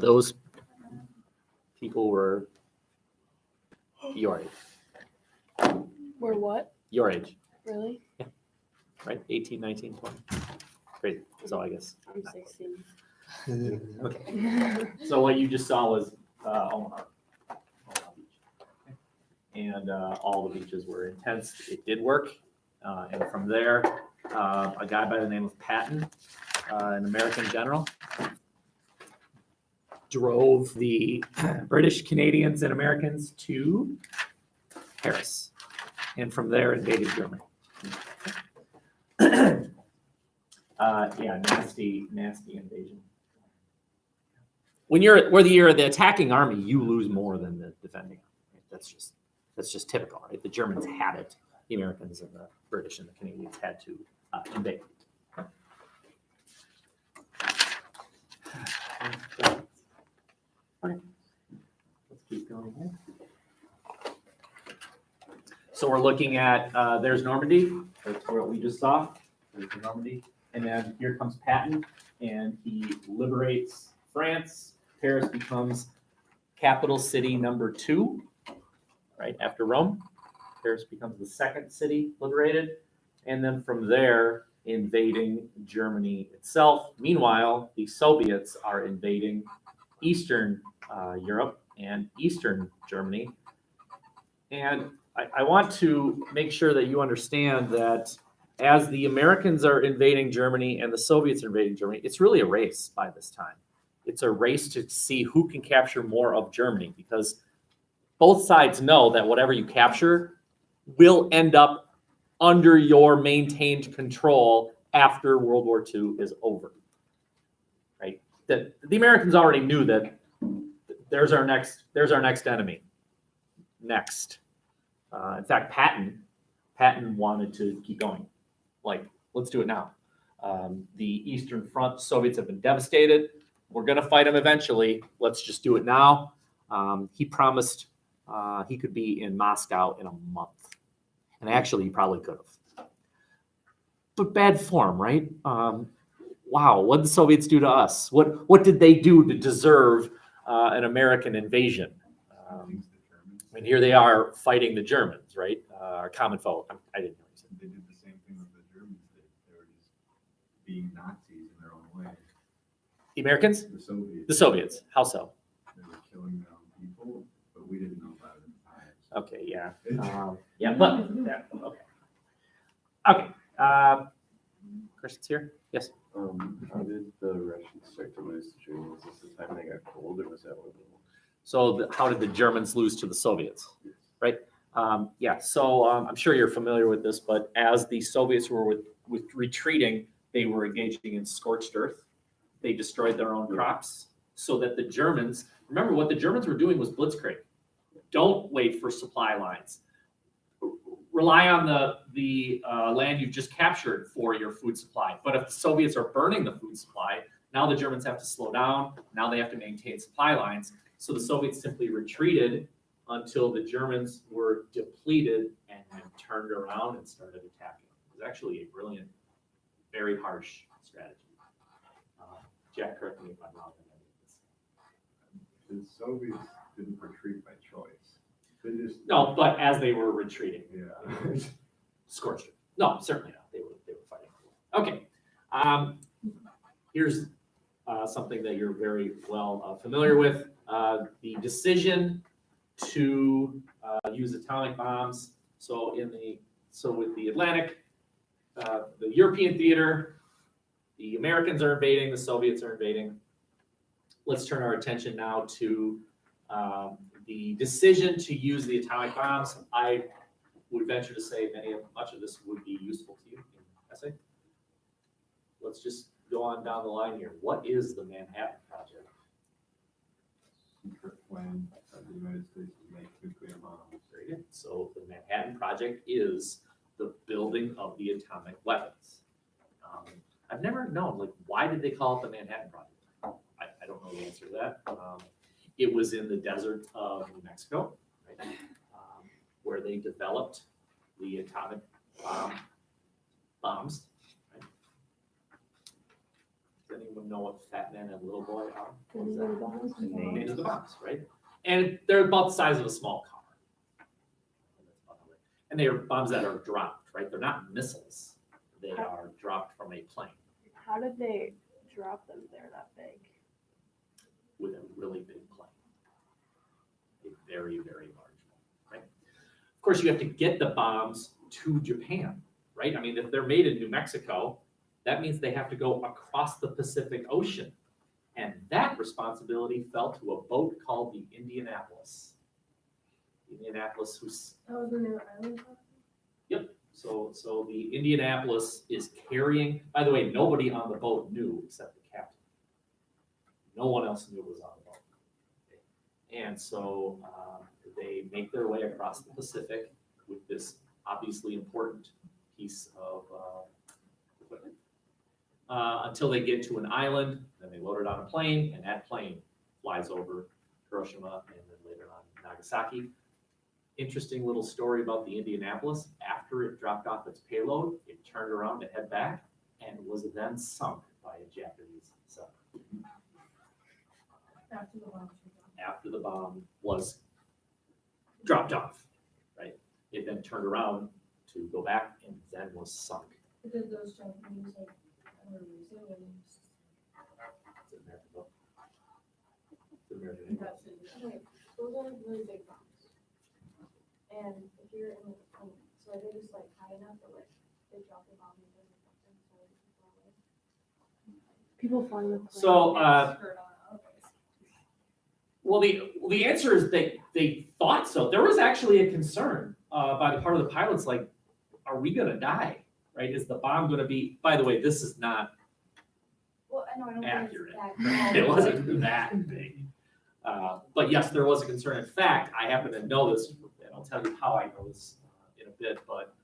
Those people were your age. We're what? Your age, Really? right? 18, 19, 20. Great. So I guess. I'm 16. Okay. So what you just saw was Omaha Beach. Okay. And all the beaches were intense. It did work. And from there, a guy by the name of Patton, an American general, drove the British, Canadians, and Americans to Paris. And from there, invaded Germany. Yeah, nasty invasion. When you're the attacking army, you lose more than the defending army. That's just typical, right? The Germans had it. The Americans and the British and the Canadians had to invade. Okay, let's keep going here. So we're looking at there's Normandy. That's what we just saw. There's the Normandy. And then here comes Patton, and he liberates France. Paris becomes capital city number 2, right after Rome. Paris becomes the second city liberated. And then from there, invading Germany itself. Meanwhile, the Soviets are invading Eastern Europe and Eastern Germany. And I want to make sure that you understand that as the Americans are invading Germany and the Soviets are invading Germany, it's really a race by this time. It's a race to see who can capture more of Germany, because both sides know that whatever you capture will end up under your maintained control after World War II is over, right? That the Americans already knew that there's our next enemy. Next. In fact, Patton wanted to keep going. Like, let's do it now. The Eastern Front, Soviets have been devastated. We're going to fight them eventually. Let's just do it now. He promised he could be in Moscow in a month. And actually, he probably could have. But bad form, right? Wow, what did the Soviets do to us? What did they do to deserve an American invasion? And here they are fighting the Germans, right? Our common foe. I didn't know. They did the same thing that the Germans did. They were just being Nazis in their own way. The Americans? The Soviets. The Soviets. How so? They were killing their own people, but we didn't know about it at the time. Okay, yeah. Yeah, but, yeah, okay. Questions here? Yes? How did the Russians start to lose to Germany? Was this the time they got cold, or was that when? So how did the Germans lose to the Soviets, right? Yeah, so I'm sure you're familiar with this, but as the Soviets were with retreating, they were engaging in scorched earth. They destroyed their own crops so that the Germans, remember what the Germans were doing was blitzkrieg. Don't wait for supply lines. Rely on the land you've just captured for your food supply. But if the Soviets are burning the food supply, now the Germans have to slow down. Now they have to maintain supply lines. So the Soviets simply retreated until the Germans were depleted and then turned around and started attacking. It was actually a brilliant, very harsh strategy. Jack, correct me if I'm wrong. The Soviets didn't retreat by choice. They just No, but as they were retreating, yeah. scorched earth. No, certainly not. They were fighting. Okay. Here's something that you're very well familiar with. The decision to use atomic bombs. So with the Atlantic, the European theater, the Americans are invading, the Soviets are invading. Let's turn our attention now to the decision to use the atomic bombs. I would venture to say much of this would be useful to you in essay. Let's just go on down the line here. What is the Manhattan Project? Secret plan of the United States to make nuclear bombs. Very good. So the Manhattan Project is the building of the atomic weapons. I've never known, like, why did they call it the Manhattan Project? I don't know the answer to that. It was in the desert of New Mexico, right? Where they developed the atomic bombs. Right? anyone know what Fat Man and Little Boy are? What is Little that? bombs. Made of the bombs, right? And they're about the size of a small car. And they are bombs that are dropped, right? They're not missiles. They are dropped from a plane How did they drop them there that big? with a really big plane. A very, very large one, right? Of course, you have to get the bombs to Japan, right? I mean, if they're made in New Mexico, that means they have to go across the Pacific Ocean. And that responsibility fell to a boat called the Indianapolis. Indianapolis, who's That was the new island. so the Indianapolis is carrying, by the way, nobody on the boat knew except the captain. No one else knew it was on the boat. And so they make their way across the Pacific with this obviously important piece of equipment until they get to an island, then they load it on a plane, and that plane flies over Hiroshima and then later on Nagasaki. Interesting little story about the Indianapolis. After it dropped off its payload, it turned around to head back and was then sunk by a Japanese submarine. After the bomb. After the bomb was dropped off, right? It then turned around to go back and then was sunk. Because those Japanese like were resilient. It's an American book. It's an American book. Okay, those are really big bombs. And if you're in the plane, so are they just like high enough that like they drop the bomb and it doesn't affect them, so they can fly away? People flying the plane. So, Heard on others. well, the answer is they thought so. There was actually a concern by the part of the pilots, like, are we gonna die? Right? Is the bomb gonna be? By the way, this is not Well, I know, I don't accurate. think it's that It wasn't that big. But yes, there was a concern. In fact, I happen to know this, and I'll tell you how I know this in a bit. But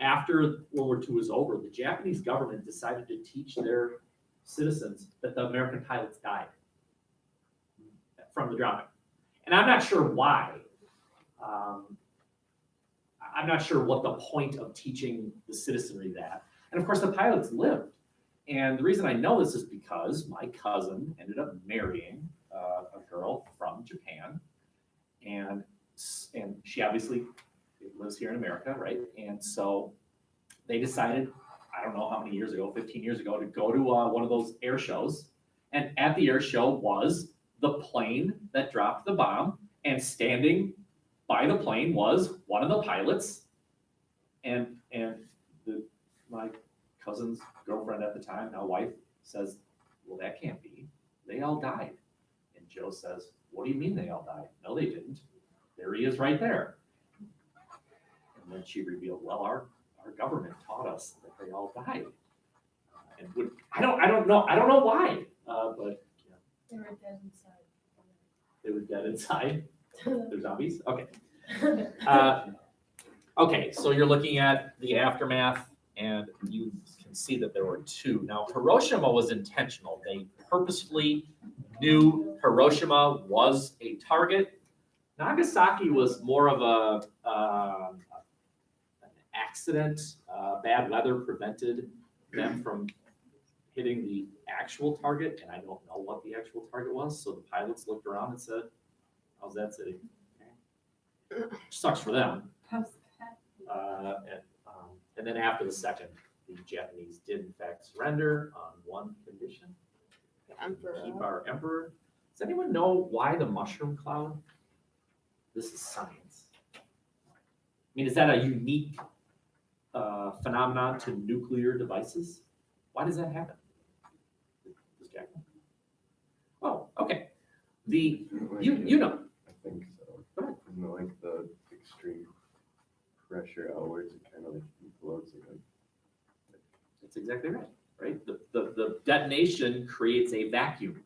after World War II was over, the Japanese government decided to teach their citizens that the American pilots died from the dropping. And I'm not sure why. I'm not sure what the point of teaching the citizenry that. And of course, the pilots lived. And the reason I know this is because my cousin ended up marrying a girl from Japan, and she obviously lives here in America, right? And so they decided, I don't know how many years ago, 15 years ago, to go to one of those air shows. And at the air show was the plane that dropped the bomb, and standing by the plane was one of the pilots, and my cousin's girlfriend at the time, now wife, says, well, that can't be. They all died. And Joe says, what do you mean they all died? No, they didn't. There he is right there. And then she revealed, well, our government taught us that they all died. And I don't know why, but They were dead inside. they were dead inside. They're zombies? Okay. Okay, so you're looking at the aftermath, and you can see that there were two. Now, Hiroshima was intentional. They purposefully knew Hiroshima was a target. Nagasaki was more of an accident. Bad weather prevented them from hitting the actual target, and I don't know what the actual target was. So the pilots looked around and said, how's that city? Okay. Sucks for them. How's that? And then after the second, the Japanese did in fact surrender on one condition: The emperor. keep our emperor. Does anyone know why the mushroom cloud? This is science. I mean, is that a unique phenomenon to nuclear devices? Why does that happen? Does Jack know? Oh, okay. You know. I think so. Go ahead. Isn't it like the extreme pressure outwards, it kind of like floats like That's exactly right, right? The detonation creates a vacuum,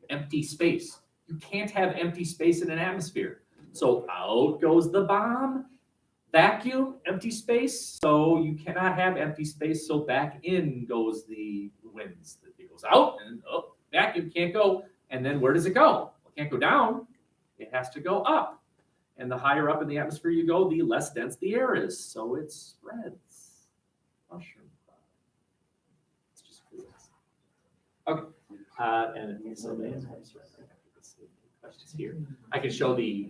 empty space. You can't have empty space in an atmosphere. So out goes the bomb, vacuum, empty space. So you cannot have empty space. So back in goes the winds. It goes out and vacuum can't go. And then where does it go? Well, it can't go down. It has to go up. And the higher up in the atmosphere you go, the less dense the air is. So it spreads. Mushroom cloud. It's just physics. And so they questions here. I can show the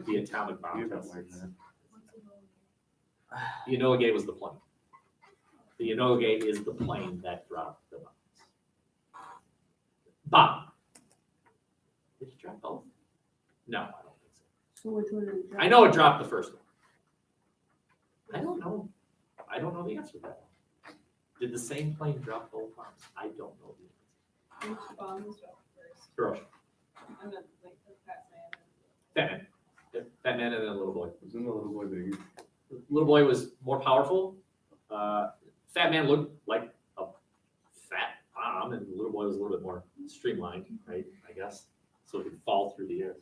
atomic bomb You don't test. like that. The Enola Gay was the plane. The Enola Gay is the plane that dropped the bombs. Bomb. Did you drop both? No, I don't think so. So which one is? I know it dropped the first one. I don't know. I don't know the answer to that one. Did the same plane drop both bombs? I don't know the answer. Which bomb was dropped first? Hiroshima. I'm not like the fat man. Fat man. Yep, Fat man and then little boy. Wasn't the little boy bigger? Little boy was more powerful. Fat man looked like a fat bomb, and the little boy was a little bit more streamlined, right? I guess, so it could fall through the air.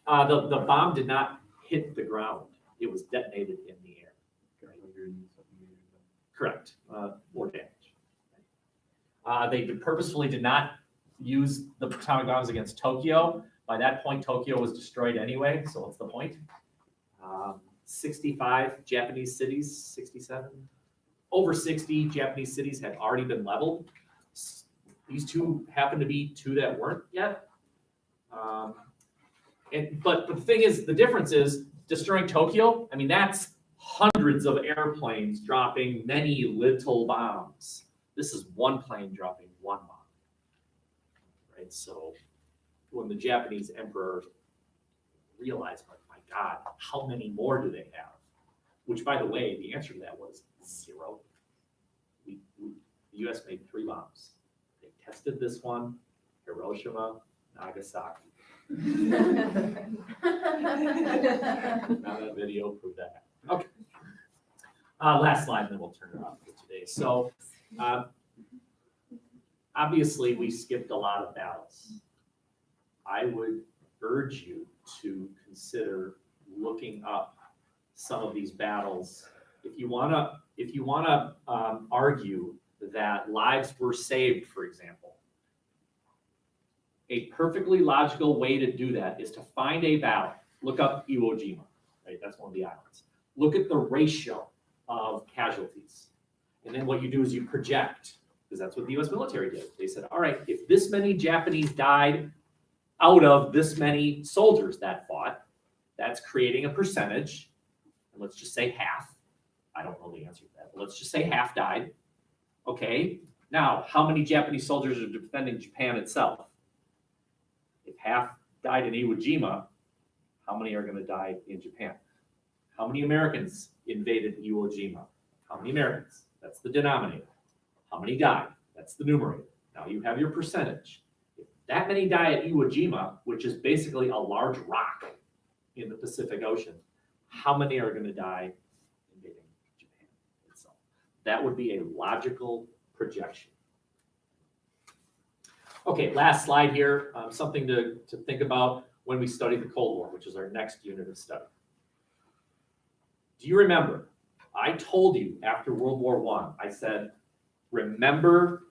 The bomb did not hit the ground; it was detonated in the air. 100 and something meters up. Correct. More damage. They purposefully did not use the atomic bombs against Tokyo. By that point, Tokyo was destroyed anyway. So what's the point? 65 Japanese cities, 67, over 60 Japanese cities had already been leveled. These two happen to be two that weren't yet. But the thing is, the difference is destroying Tokyo. I mean, that's hundreds of airplanes dropping many little bombs. This is one plane dropping one bomb. Right? So when the Japanese emperor realized, like, my God, how many more do they have? Which, by the way, the answer to that was 0. The U.S. made 3 bombs. They tested this one, Hiroshima, Nagasaki. Now that video proved that. Okay. Last slide, and then we'll turn it off for today. So, obviously, we skipped a lot of battles. I would urge you to consider looking up some of these battles. If you wanna argue that lives were saved, for example, a perfectly logical way to do that is to find a battle. Look up Iwo Jima, right? That's one of the islands. Look at the ratio of casualties. And then what you do is you project, because that's what the US military did. They said, all right, if this many Japanese died out of this many soldiers that fought, that's creating a percentage. And let's just say half. I don't know the answer to that, but let's just say half died. Okay, now how many Japanese soldiers are defending Japan itself? If half died in Iwo Jima, how many are going to die in Japan? How many Americans invaded Iwo Jima? How many Americans? That's the denominator. How many died? That's the numerator. Now you have your percentage. If that many die at Iwo Jima, which is basically a large rock in the Pacific Ocean, how many are going to die invading Japan itself? That would be a logical projection. Okay, last slide here, something to think about when we study the Cold War, which is our next unit of study. Do you remember, I told you after World War I said, remember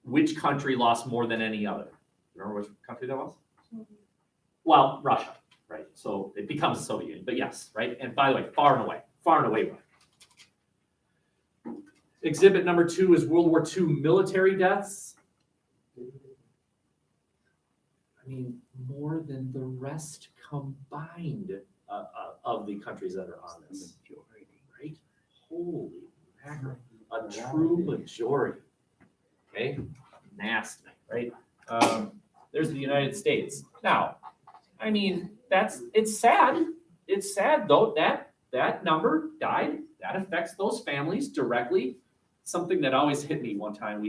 which country lost more than any other? Remember which country that was? Well, Russia, right? So it becomes the Soviet Union, but yes, right? And by the way, far and away right. Exhibit number 2 is World War II military deaths. I mean, more than the rest combined of the countries that are on this, right? Holy mackerel, a true majority. Okay, nasty, right? There's the United States. Now, I mean, it's sad. It's sad though that number died. That affects those families directly. Something that always hit me one time.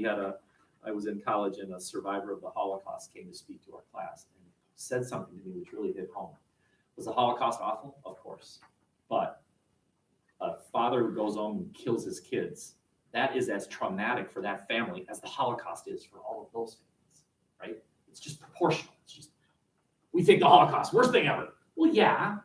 I was in college and a survivor of the Holocaust came to speak to our class and said something to me which really hit home. Was the Holocaust awful? Of course. But a father who goes home and kills his kids, that is as traumatic for that family as the Holocaust is for all of those families, right? It's just proportional. It's just, we think the Holocaust, worst thing ever. Well, yeah.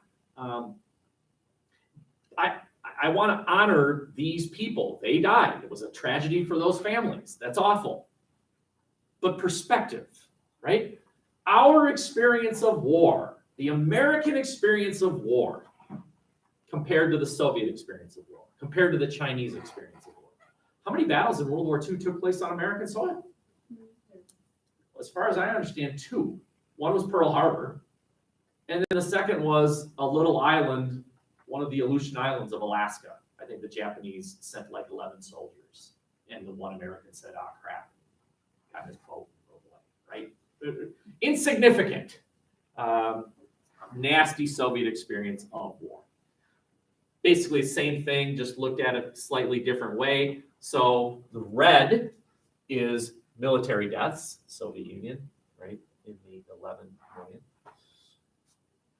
I want to honor these people. They died. It was a tragedy for those families. That's awful. But perspective, right? Our experience of war, the American experience of war, compared to the Soviet experience of war, compared to the Chinese experience of war. How many battles in World War II took place on American soil? as far as I understand, two. One was Pearl Harbor, and then the second was a little island, one of the Aleutian Islands of Alaska. I think the Japanese sent like 11 soldiers, and the one American said, "Ah, crap," got his boat and rode away, right? Insignificant. Nasty Soviet experience of war. Basically, same thing, just looked at it slightly different way. So the red is military deaths, Soviet Union, right, in the 11 million.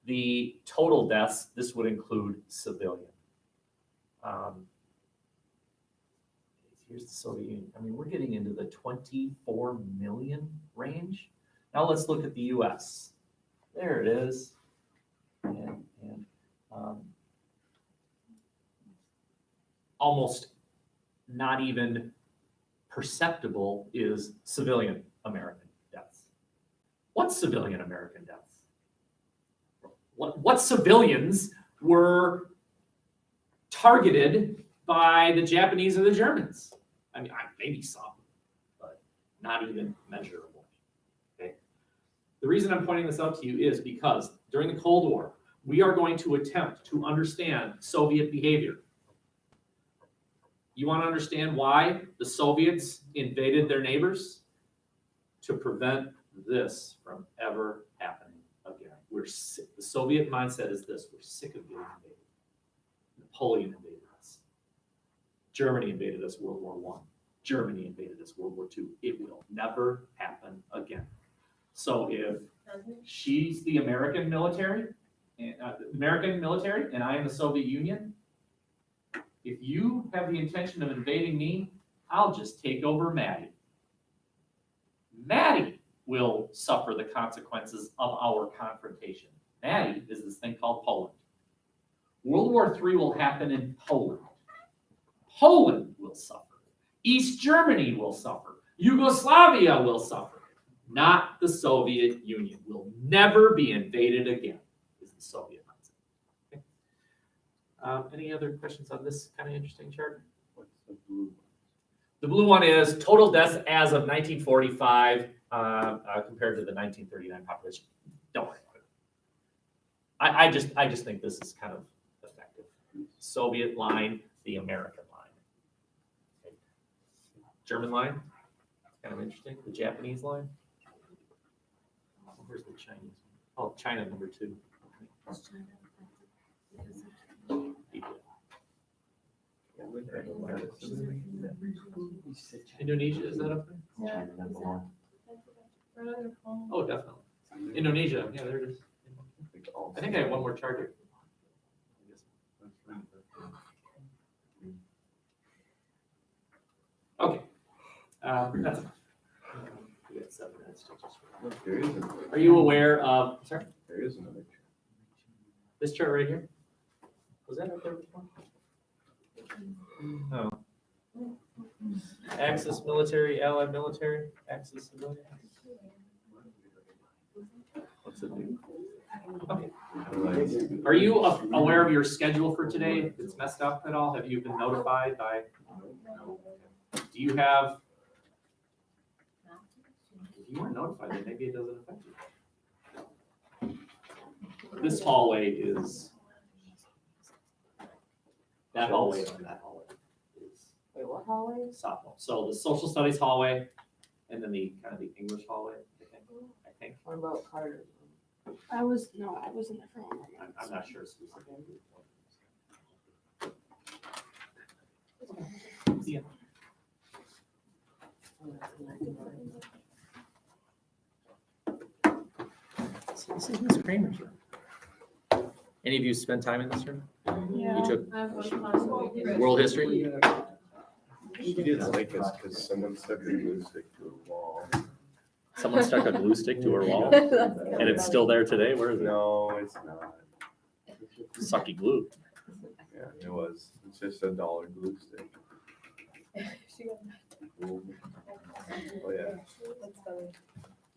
The total deaths, this would include civilian. Here's the Soviet Union. I mean, we're getting into the 24 million range. Now let's look at the US. There it is. And almost not even perceptible is civilian American deaths. What civilian American deaths? What civilians were targeted by the Japanese or the Germans? I mean, maybe some, but not even measurable. Okay. The reason I'm pointing this out to you is because during the Cold War, we are going to attempt to understand Soviet behavior. You want to understand why the Soviets invaded their neighbors? To prevent this from ever happening again. We're sick. The Soviet mindset is this: we're sick of being invaded. Napoleon invaded us. Germany invaded us World War I. Germany invaded us World War II. It will never happen again. So if she's the American military, and I am the Soviet Union, if you have the intention of invading me, I'll just take over Maddie. Maddie will suffer the consequences of our confrontation. Maddie is this thing called Poland. World War III will happen in Poland. Poland will suffer. East Germany will suffer. Yugoslavia will suffer. Not the Soviet Union. Will never be invaded again, is the Soviet mindset. Okay. Any other questions on this kind of interesting chart? What's the blue one? The blue one is total deaths as of 1945 compared to the 1939 population. Don't worry about it. I just think this is kind of effective. Soviet line, the American line. Okay. German line, kind of interesting. The Japanese line. Where's the Chinese one? Oh, China number 2. Indonesia, is that up there? Yeah. Oh, definitely. Indonesia, yeah, there it is. I think I have one more chart here. Okay, that's enough. We got 7 minutes to just. Look, there is another. Are you aware of, sorry, There is another. this chart right here? Was that up there before? No. Axis military, allied military, axis civilian. What's it do? Okay. Are you aware of your schedule for today? If it's messed up at all, have you been notified by? Do you have? If you weren't notified, then maybe it doesn't affect you. This hallway is. That hallway and that hallway is. Wait, what hallway? Sophomore. So the social studies hallway, and then the kind of the English hallway. I think. What about Carter? I was in the front room. I'm not sure specifically. Yeah. So this is Miss Kramer's room. Any of you spent time in this room? Yeah. You took I have one class a week. world history? She didn't like us because someone stuck a glue stick to a wall. Someone stuck a glue stick to her wall, and it's still there today. Where is it? No, it's not. Sucky glue. Yeah, it was. It's just $1 glue stick. Oh yeah.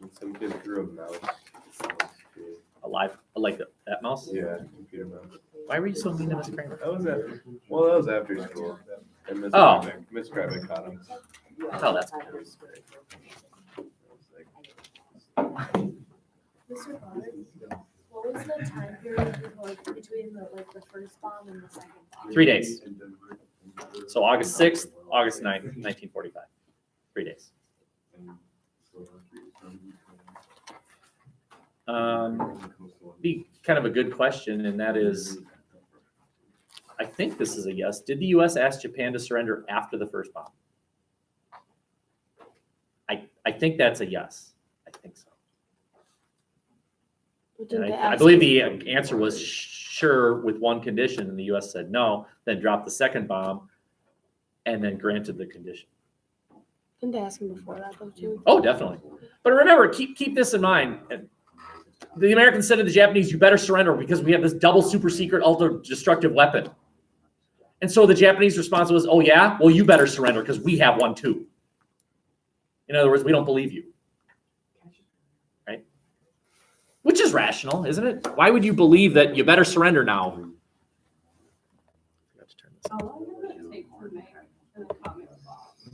And some kid threw a mouse. Alive, like that mouse. Yeah, computer mouse. Why were you so mean to Miss Kramer? That was after school. And Miss Oh. Kramer caught him. Oh, that's It was great. I was like, Mr. Potter, what was the time period between the first bomb and the second bomb? 3 days. So August 6th, August 9th, 1945. 3 days. Be kind of a good question, and that is, I think this is a yes. Did the U.S. ask Japan to surrender after the first bomb? I think that's a yes. I think so. But And didn't they I ask believe him- the answer was sure with one condition, and the U.S. said no, then dropped the second bomb, and then granted the condition. Didn't they ask him before that though too? Oh, definitely. But remember, keep this in mind. The Americans said to the Japanese, "You better surrender because we have this double super secret ultra destructive weapon." And so the Japanese response was, "Oh yeah, well you better surrender because we have one too." In other words, we don't believe you. Right? Which is rational, isn't it? Why would you believe that you better surrender now? I forgot to turn this on.